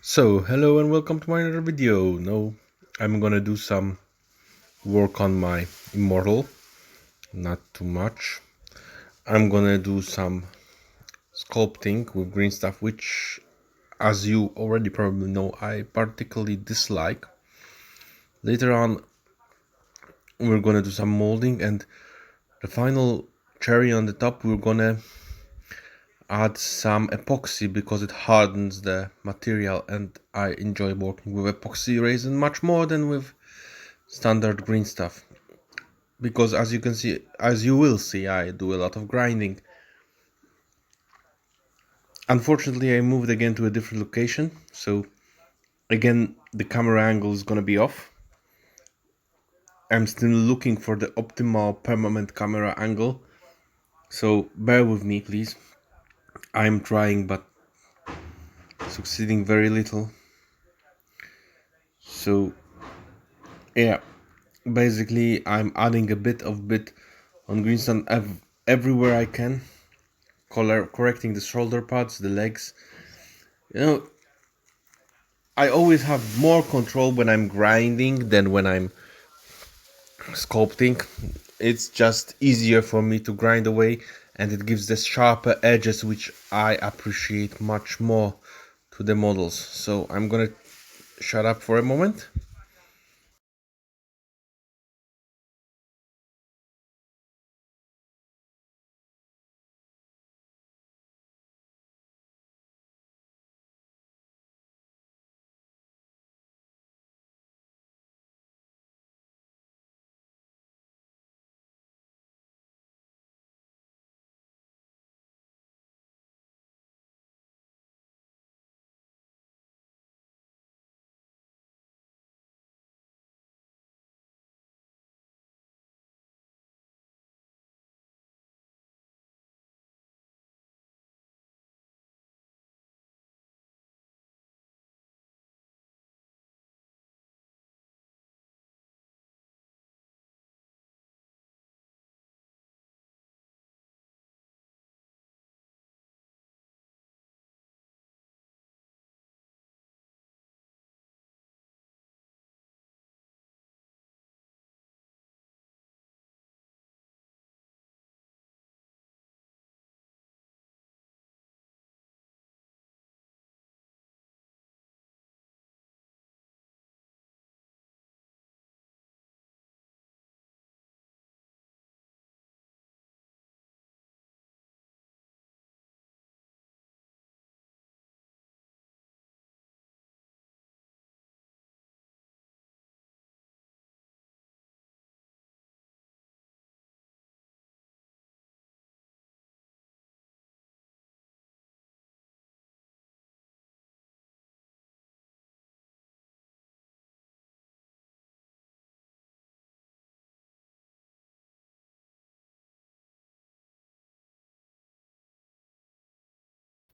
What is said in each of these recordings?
So, hello and welcome to my another video. Now, I'm gonna do some work on my Immortal, not too much. I'm gonna do some sculpting with Greenstuff, which, as you already probably know, I particularly dislike. Later on, we're gonna do some molding, and the final cherry on the top, we're gonna add some epoxy because it hardens the material, and I enjoy working with epoxy resin much more than with standard green stuff. Because as you will see, I do a lot of grinding. Unfortunately, I moved again to a different location, so again the camera angle is gonna be off. I'm still looking for the optimal permanent camera angle, so bear with me please. I'm trying but succeeding very little. So yeah, basically I'm adding a bit on greenstone everywhere I can, correcting the shoulder pads, the legs. You know, I always have more control when I'm grinding than when I'm sculpting. It's just easier for me to grind away, and it gives the sharper edges, which I appreciate much more to the models. So I'm gonna shut up for a moment.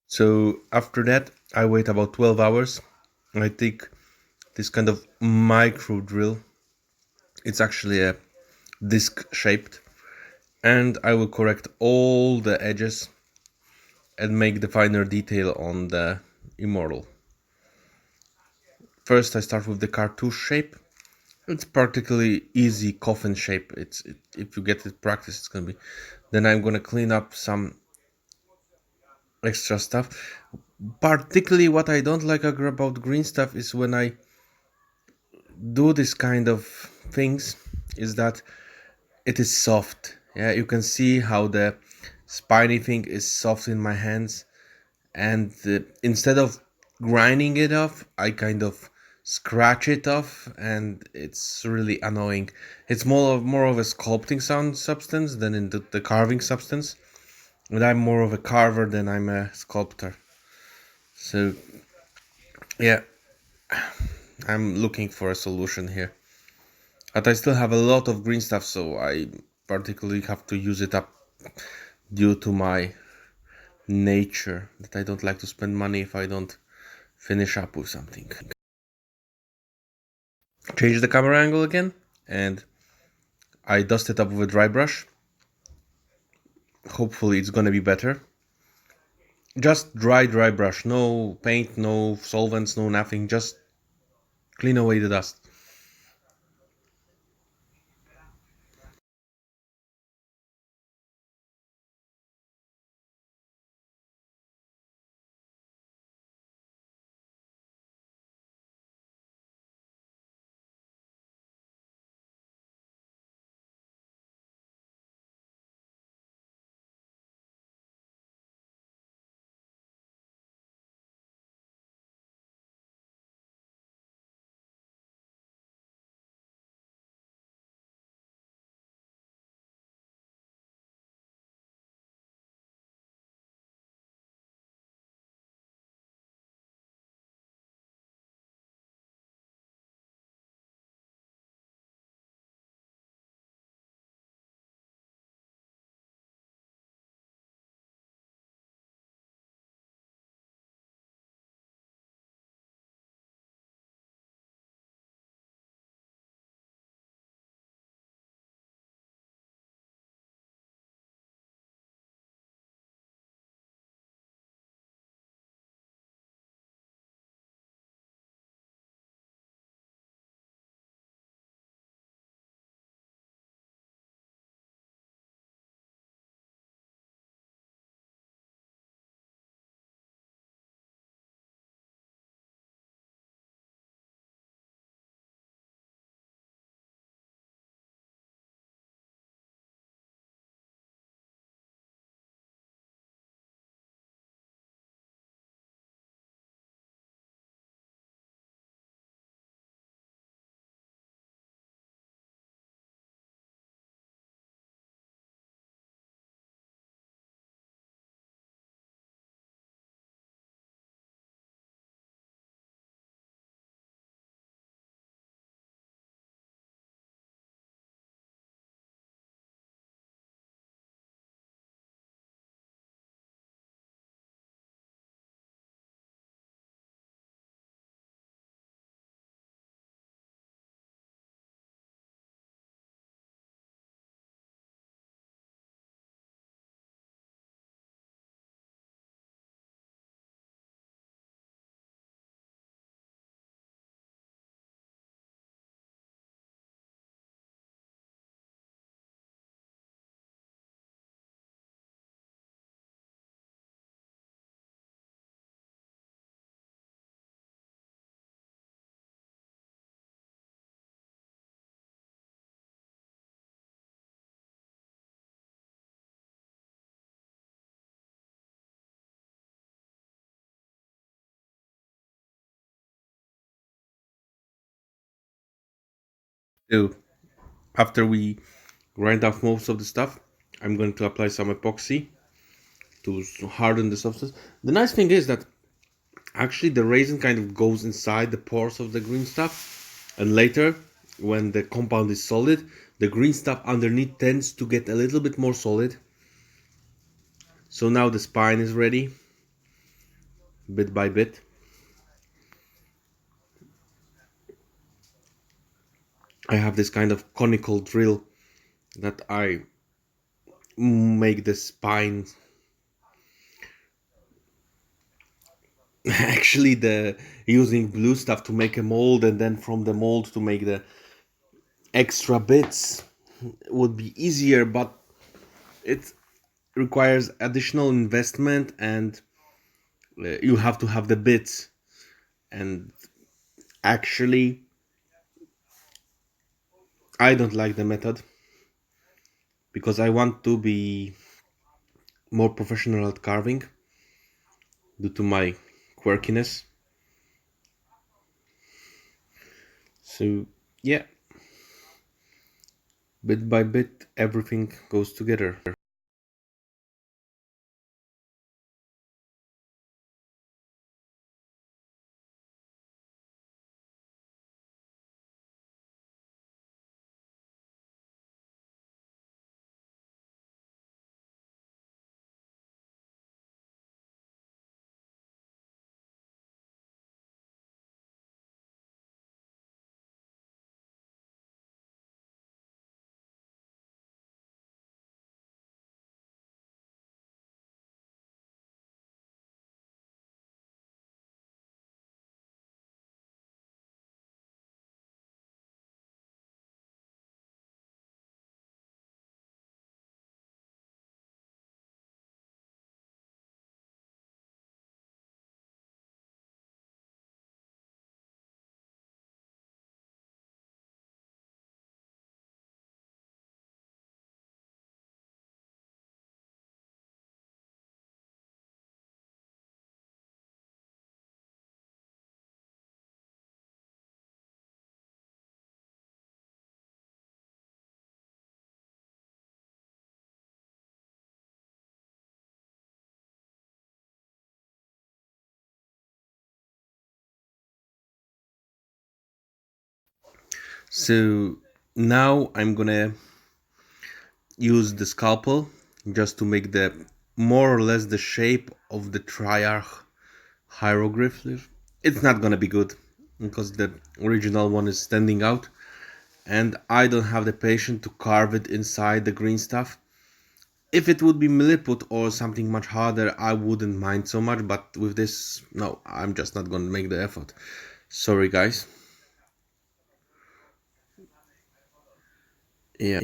So after that, I wait about 12 hours. I take this kind of micro drill. It's actually a disc shaped, and I will correct all the edges and make the finer detail on the Immortal. First, I start with the cartouche shape. It's particularly easy coffin shape. If you get it practice, it's gonna be. Then I'm gonna clean up some extra stuff. Particularly, what I don't like about green stuff is when I do this kind of things, is that it is soft. Yeah, you can see how the spiny thing is soft in my hands, and instead of grinding it off, I kind of scratch it off, and it's really annoying. It's more of a sculpting sound substance than in the carving substance, and I'm more of a carver than I'm a sculptor. So yeah, I'm looking for a solution here, but I still have a lot of green stuff, so I particularly have to use it up due to my nature that I don't like to spend money if I don't finish up with something. Change the camera angle again, and I dust it up with a dry brush. Hopefully it's gonna be better. Just dry brush. No paint, no solvents, no nothing. Just clean away the dust. So after we grind off most of the stuff, I'm going to apply some epoxy to harden the substance. The nice thing is that actually the resin kind of goes inside the pores of the green stuff, and later when the compound is solid, the green stuff underneath tends to get a little bit more solid. So now the spine is ready, bit by bit. I have this kind of conical drill that I make the spine. Actually, the using blue stuff to make a mold, and then from the mold to make the extra bits would be easier, but it requires additional investment, and you have to have the bits. And actually, I don't like the method because I want to be more professional at carving due to my quirkiness. So yeah, bit by bit, everything goes together. So now I'm gonna use the scalpel just to make the more or less the shape of the triarch hieroglyph. It's not gonna be good because the original one is standing out, and I don't have the patience to carve it inside the green stuff. If it would be milliput or something much harder, I wouldn't mind so much, but with this, no, I'm just not gonna make the effort. Sorry, guys. Yeah.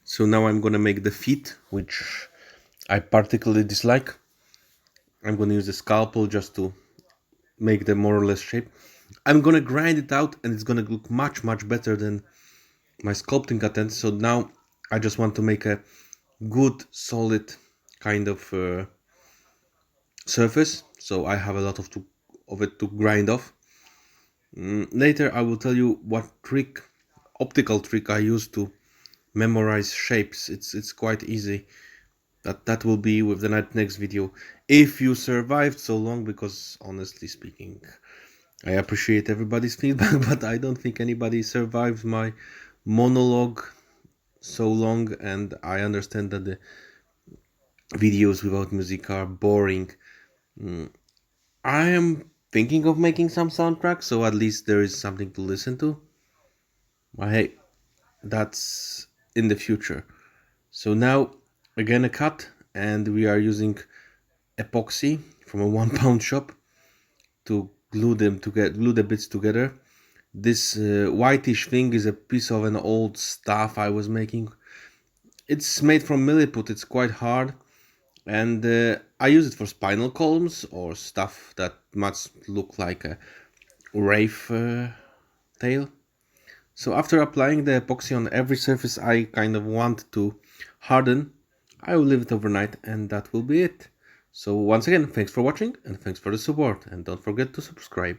So now I'm gonna make the feet, which I particularly dislike. I'm gonna use the scalpel just to make the more or less shape. I'm gonna grind it out and it's gonna look much much better than my sculpting attempt. So now I just want to make a good solid kind of surface, so I have a lot of it to grind off. Later I will tell you what optical trick I use to memorize shapes. It's quite easy. That will be with the next video, if you survived so long, because honestly speaking, I appreciate everybody's feedback, but I don't think anybody survived my monologue so long, and I understand that the videos without music are boring. I am thinking of making some soundtracks, so at least there is something to listen to. But hey, that's in the future. So now again a cut, and we are using epoxy from a 1 pound shop to glue the bits together. This whitish thing is a piece of an old stuff I was making. It's made from milliput. It's quite hard, and I use it for spinal columns or stuff that must look like a wraith tail. So after applying the epoxy on every surface I kind of want to harden, I will leave it overnight, and that will be it. So once again, thanks for watching and thanks for the support, and don't forget to subscribe.